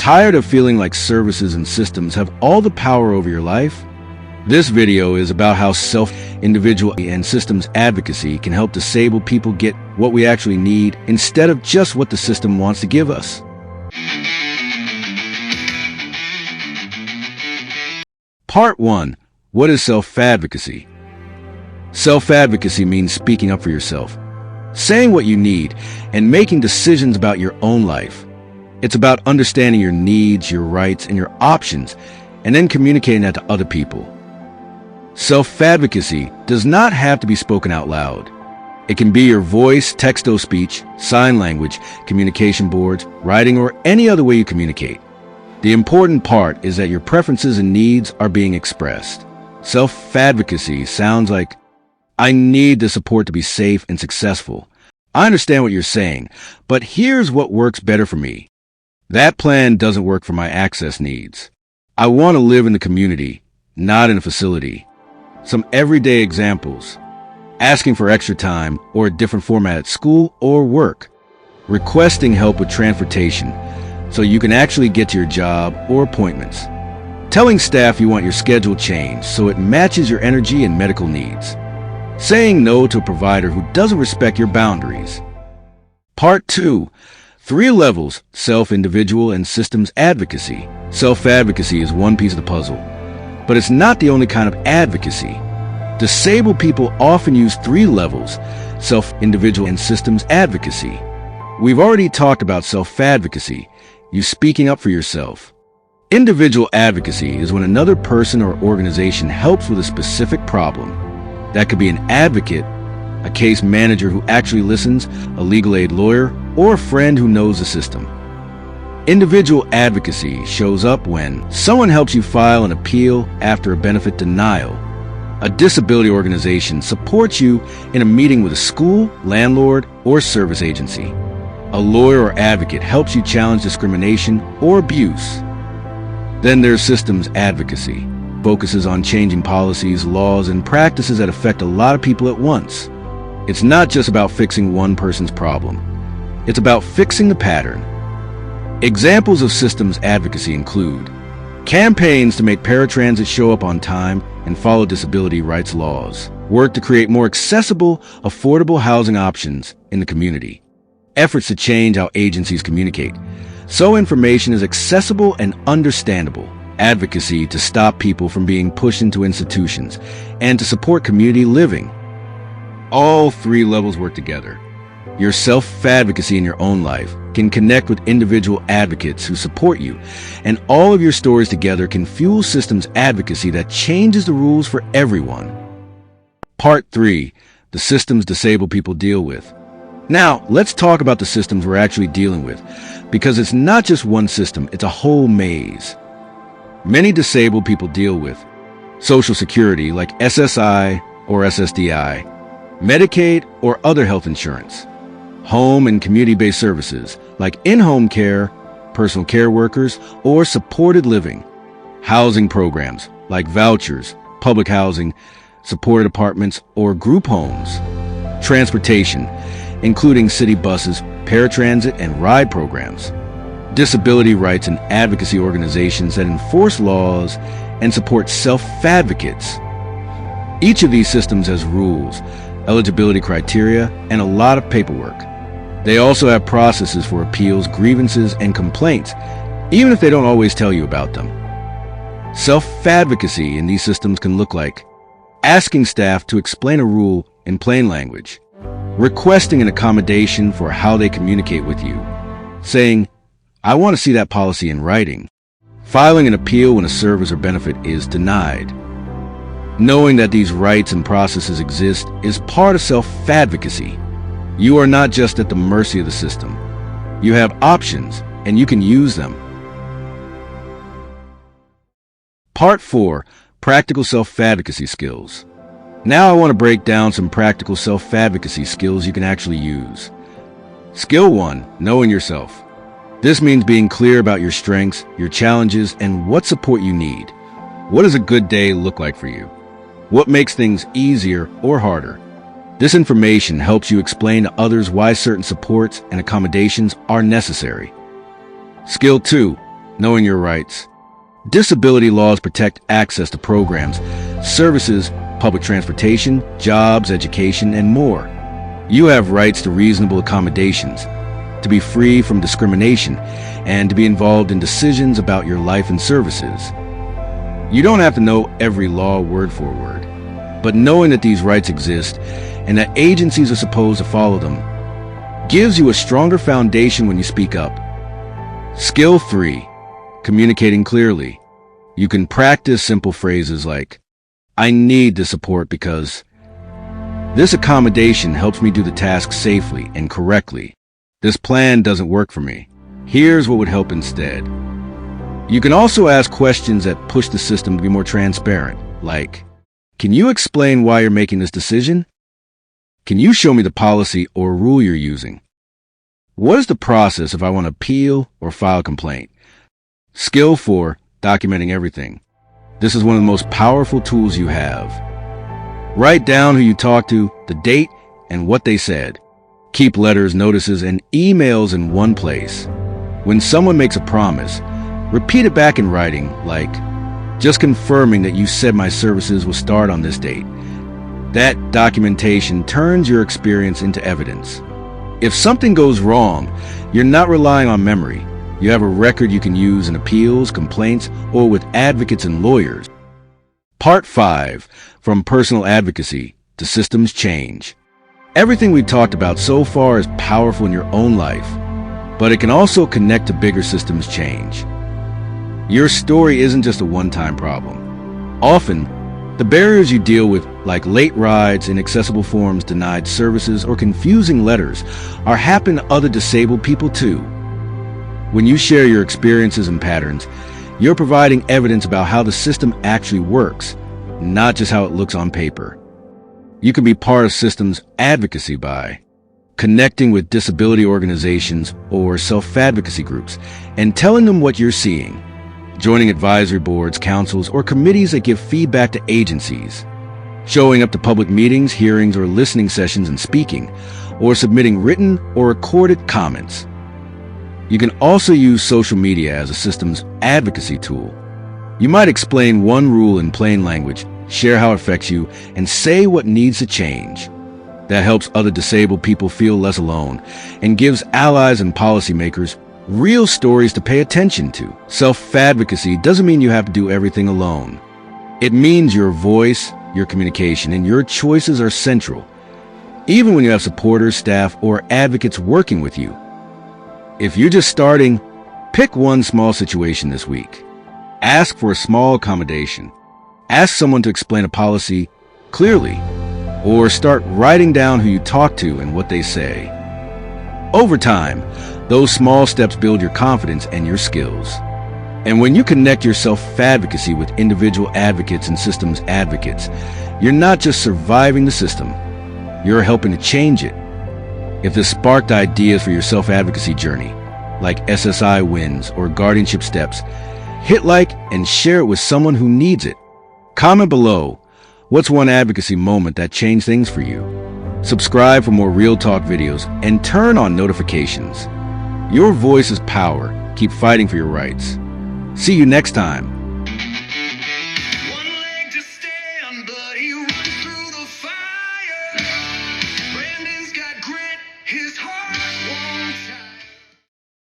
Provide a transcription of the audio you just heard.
Tired of feeling like services and systems have all the power over your life? This video is about how individual and systems advocacy can help disabled people get what we actually need instead of just what the system wants to give us. Part 1. What is self-advocacy? Self-advocacy means speaking up for yourself, saying what you need, and making decisions about your own life. It's about understanding your needs, your rights, and your options, and then communicating that to other people. Self-advocacy does not have to be spoken out loud. It can be your voice, text-to-speech, sign language, communication boards, writing, or any other way you communicate. The important part is that your preferences and needs are being expressed. Self-advocacy sounds like, I need the support to be safe and successful. I understand what you're saying, but here's what works better for me. That plan doesn't work for my access needs. I want to live in the community, not in a facility. Some everyday examples: asking for extra time or a different format at school or work, requesting help with transportation so you can actually get to your job or appointments, telling staff you want your schedule changed so it matches your energy and medical needs, saying no to a provider who doesn't respect your boundaries. Part 2. 3 levels: self, individual, and systems advocacy. Self-advocacy is one piece of the puzzle, but it's not the only kind of advocacy. Disabled people often use 3 levels: self, individual, and systems advocacy. We've already talked about self-advocacy, you speaking up for yourself. Individual advocacy is when another person or organization helps with a specific problem. That could be an advocate, a case manager who actually listens, a legal aid lawyer, or a friend who knows the system. Individual advocacy shows up when someone helps you file an appeal after a benefit denial. A disability organization supports you in a meeting with a school, landlord, or service agency. A lawyer or advocate helps you challenge discrimination or abuse. Then there's systems advocacy. Focuses on changing policies, laws, and practices that affect a lot of people at once. It's not just about fixing one person's problem. It's about fixing the pattern. Examples of systems advocacy include campaigns to make paratransit show up on time and follow disability rights laws, work to create more accessible, affordable housing options in the community, efforts to change how agencies communicate so information is accessible and understandable, advocacy to stop people from being pushed into institutions, and to support community living. All 3 levels work together. Your self-advocacy in your own life can connect with individual advocates who support you, and all of your stories together can fuel systems advocacy that changes the rules for everyone. Part 3. The systems disabled people deal with. Now, let's talk about the systems we're actually dealing with, because it's not just one system, it's a whole maze. Many disabled people deal with Social Security like SSI or SSDI, Medicaid or other health insurance, home and community-based services like in-home care, personal care workers, or supported living, housing programs like vouchers, public housing, supported apartments, or group homes, transportation, including city buses, paratransit, and ride programs, disability rights and advocacy organizations that enforce laws and support self-advocates. Each of these systems has rules, eligibility criteria, and a lot of paperwork. They also have processes for appeals, grievances, and complaints, even if they don't always tell you about them. Self-advocacy in these systems can look like asking staff to explain a rule in plain language, requesting an accommodation for how they communicate with you, saying, I want to see that policy in writing, filing an appeal when a service or benefit is denied. Knowing that these rights and processes exist is part of self-advocacy. You are not just at the mercy of the system. You have options, and you can use them. Part 4. Practical self-advocacy skills. Now I want to break down some practical self-advocacy skills you can actually use. Skill 1. Knowing yourself. This means being clear about your strengths, your challenges, and what support you need. What does a good day look like for you? What makes things easier or harder? This information helps you explain to others why certain supports and accommodations are necessary. Skill 2. Knowing your rights. Disability laws protect access to programs, services, public transportation, jobs, education, and more. You have rights to reasonable accommodations, to be free from discrimination, and to be involved in decisions about your life and services. You don't have to know every law word for word, but knowing that these rights exist and that agencies are supposed to follow them gives you a stronger foundation when you speak up. Skill 3. Communicating clearly. You can practice simple phrases like, "I need this support because this accommodation helps me do the task safely and correctly. This plan doesn't work for me. Here's what would help instead." You can also ask questions that push the system to be more transparent, like, "Can you explain why you're making this decision? Can you show me the policy or rule you're using? What is the process if I want to appeal or file a complaint?" Skill 4, documenting everything. This is one of the most powerful tools you have. Write down who you talked to, the date, and what they said. Keep letters, notices, and emails in one place. When someone makes a promise, repeat it back in writing, like, "Just confirming that you said my services will start on this date." That documentation turns your experience into evidence. If something goes wrong, you're not relying on memory. You have a record you can use in appeals, complaints, or with advocates and lawyers. Part 5. From personal advocacy to systems change. Everything we've talked about so far is powerful in your own life, but it can also connect to bigger systems change. Your story isn't just a one-time problem. Often, the barriers you deal with, like late rides, inaccessible forms, denied services, or confusing letters, are happening to other disabled people too. When you share your experiences and patterns, you're providing evidence about how the system actually works, not just how it looks on paper. You can be part of systems advocacy by connecting with disability organizations or self-advocacy groups and telling them what you're seeing, joining advisory boards, councils, or committees that give feedback to agencies, showing up to public meetings, hearings, or listening sessions and speaking, or submitting written or recorded comments. You can also use social media as a systems advocacy tool. You might explain one rule in plain language, share how it affects you, and say what needs to change. That helps other disabled people feel less alone and gives allies and policymakers real stories to pay attention to. Self-advocacy doesn't mean you have to do everything alone. It means your voice, your communication, and your choices are central, even when you have supporters, staff, or advocates working with you. If you're just starting, pick one small situation this week. Ask for a small accommodation. Ask someone to explain a policy clearly, or start writing down who you talk to and what they say. Over time, those small steps build your confidence and your skills. And when you connect your self-advocacy with individual advocates and systems advocates, you're not just surviving the system, you're helping to change it. If this sparked ideas for your self-advocacy journey, like SSI wins or guardianship steps, hit like and share it with someone who needs it. Comment below, what's one advocacy moment that changed things for you? Subscribe for more Real Talk videos and turn on notifications. Your voice is power. Keep fighting for your rights. See you next time.